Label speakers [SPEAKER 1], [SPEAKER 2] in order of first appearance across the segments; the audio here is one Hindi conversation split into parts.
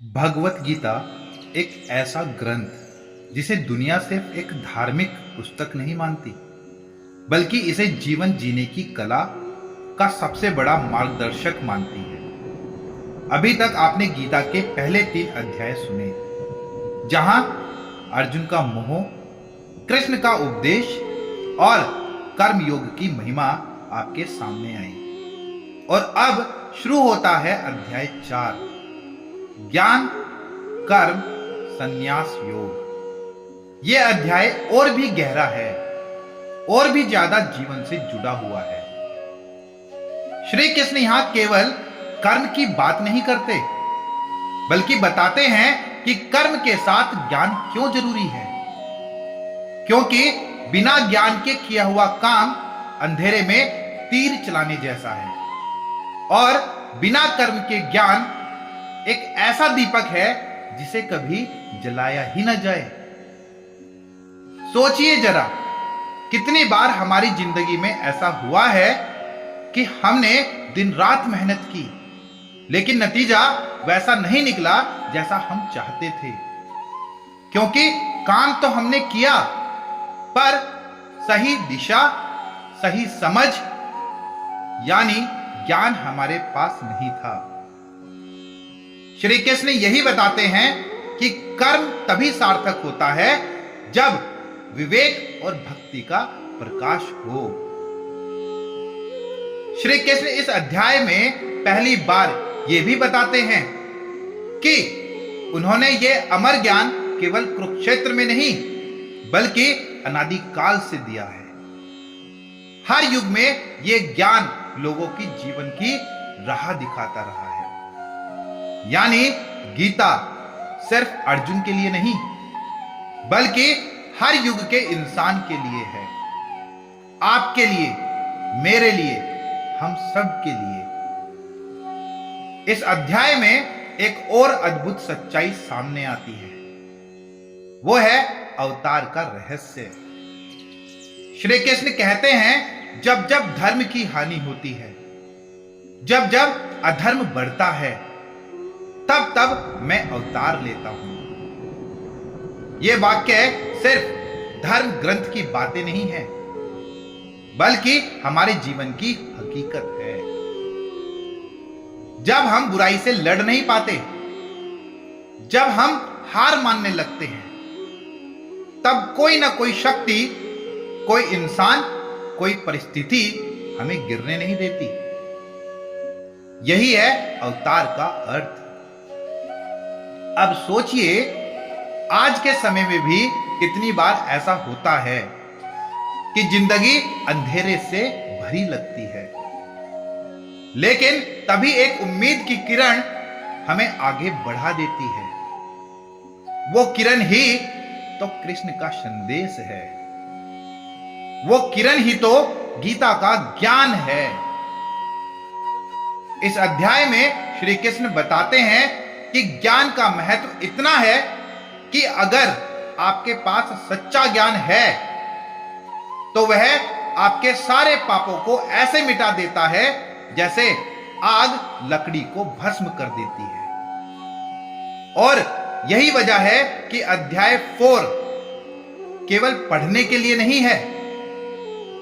[SPEAKER 1] भगवत गीता एक ऐसा ग्रंथ जिसे दुनिया सिर्फ एक धार्मिक पुस्तक नहीं मानती, बल्कि इसे जीवन जीने की कला का सबसे बड़ा मार्गदर्शक मानती है। अभी तक आपने गीता के पहले 3 अध्याय सुने, जहां अर्जुन का मोह, कृष्ण का उपदेश और कर्मयोग की महिमा आपके सामने आई। और अब शुरू होता है अध्याय 4, ज्ञान कर्म संन्यास योग। यह अध्याय और भी गहरा है और भी ज्यादा जीवन से जुड़ा हुआ है। श्री कृष्ण यहां केवल कर्म की बात नहीं करते, बल्कि बताते हैं कि कर्म के साथ ज्ञान क्यों जरूरी है। क्योंकि बिना ज्ञान के किया हुआ काम अंधेरे में तीर चलाने जैसा है, और बिना कर्म के ज्ञान एक ऐसा दीपक है जिसे कभी जलाया ही न जाए। सोचिए जरा, कितनी बार हमारी जिंदगी में ऐसा हुआ है कि हमने दिन रात मेहनत की, लेकिन नतीजा वैसा नहीं निकला जैसा हम चाहते थे। क्योंकि काम तो हमने किया, पर सही दिशा, सही समझ यानी ज्ञान हमारे पास नहीं था। श्री कृष्ण यही बताते हैं कि कर्म तभी सार्थक होता है जब विवेक और भक्ति का प्रकाश हो। श्री कृष्ण इस अध्याय में पहली बार यह भी बताते हैं कि उन्होंने यह अमर ज्ञान केवल कुरुक्षेत्र में नहीं, बल्कि अनादिकाल से दिया है। हर युग में यह ज्ञान लोगों की जीवन की राह दिखाता रहा है। यानी गीता सिर्फ अर्जुन के लिए नहीं, बल्कि हर युग के इंसान के लिए है। आपके लिए, मेरे लिए, हम सब के लिए। इस अध्याय में एक और अद्भुत सच्चाई सामने आती है, वो है अवतार का रहस्य। श्री कृष्ण कहते हैं, जब जब धर्म की हानि होती है, जब जब अधर्म बढ़ता है, तब तब मैं अवतार लेता हूं। यह वाक्य सिर्फ धर्म ग्रंथ की बातें नहीं है, बल्कि हमारे जीवन की हकीकत है। जब हम बुराई से लड़ नहीं पाते, जब हम हार मानने लगते हैं, तब कोई ना कोई शक्ति, कोई इंसान, कोई परिस्थिति हमें गिरने नहीं देती। यही है अवतार का अर्थ। अब सोचिए, आज के समय में भी कितनी बार ऐसा होता है कि जिंदगी अंधेरे से भरी लगती है, लेकिन तभी एक उम्मीद की किरण हमें आगे बढ़ा देती है। वो किरण ही तो कृष्ण का संदेश है। वो किरण ही तो गीता का ज्ञान है। इस अध्याय में श्री कृष्ण बताते हैं कि ज्ञान का महत्व इतना है कि अगर आपके पास सच्चा ज्ञान है, तो वह आपके सारे पापों को ऐसे मिटा देता है जैसे आग लकड़ी को भस्म कर देती है। और यही वजह है कि अध्याय 4 केवल पढ़ने के लिए नहीं है,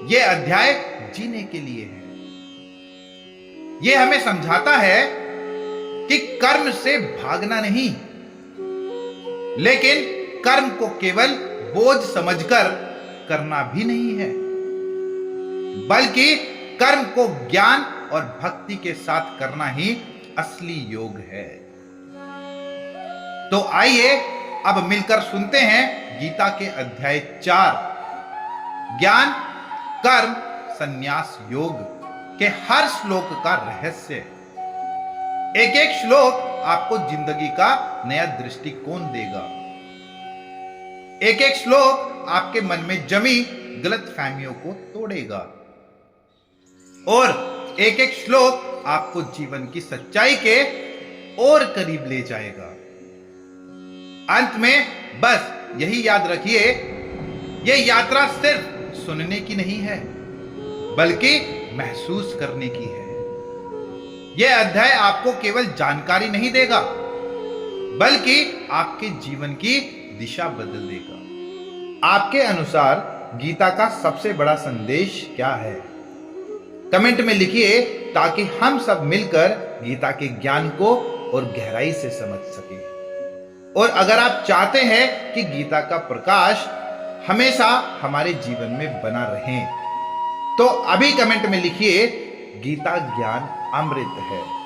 [SPEAKER 1] यह अध्याय जीने के लिए है। यह हमें समझाता है कि कर्म से भागना नहीं, लेकिन कर्म को केवल बोझ समझकर करना भी नहीं है, बल्कि कर्म को ज्ञान और भक्ति के साथ करना ही असली योग है। तो आइए अब मिलकर सुनते हैं गीता के अध्याय 4, ज्ञान कर्म संन्यास योग के हर श्लोक का रहस्य। एक एक श्लोक आपको जिंदगी का नया दृष्टिकोण देगा। एक एक श्लोक आपके मन में जमी गलतफहमियों को तोड़ेगा, और एक एक श्लोक आपको जीवन की सच्चाई के और करीब ले जाएगा। अंत में बस यही याद रखिए, यह यात्रा सिर्फ सुनने की नहीं है, बल्कि महसूस करने की है। यह अध्याय आपको केवल जानकारी नहीं देगा, बल्कि आपके जीवन की दिशा बदल देगा। आपके अनुसार गीता का सबसे बड़ा संदेश क्या है? कमेंट में लिखिए ताकि हम सब मिलकर गीता के ज्ञान को और गहराई से समझ सकें। और अगर आप चाहते हैं कि गीता का प्रकाश हमेशा हमारे जीवन में बना रहे, तो अभी कमेंट में लिखिए गीता ज्ञान अमृत है।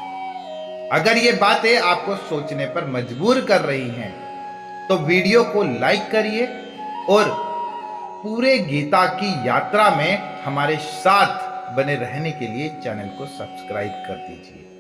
[SPEAKER 1] अगर ये बातें आपको सोचने पर मजबूर कर रही हैं, तो वीडियो को लाइक करिए और पूरे गीता की यात्रा में हमारे साथ बने रहने के लिए चैनल को सब्सक्राइब कर दीजिए।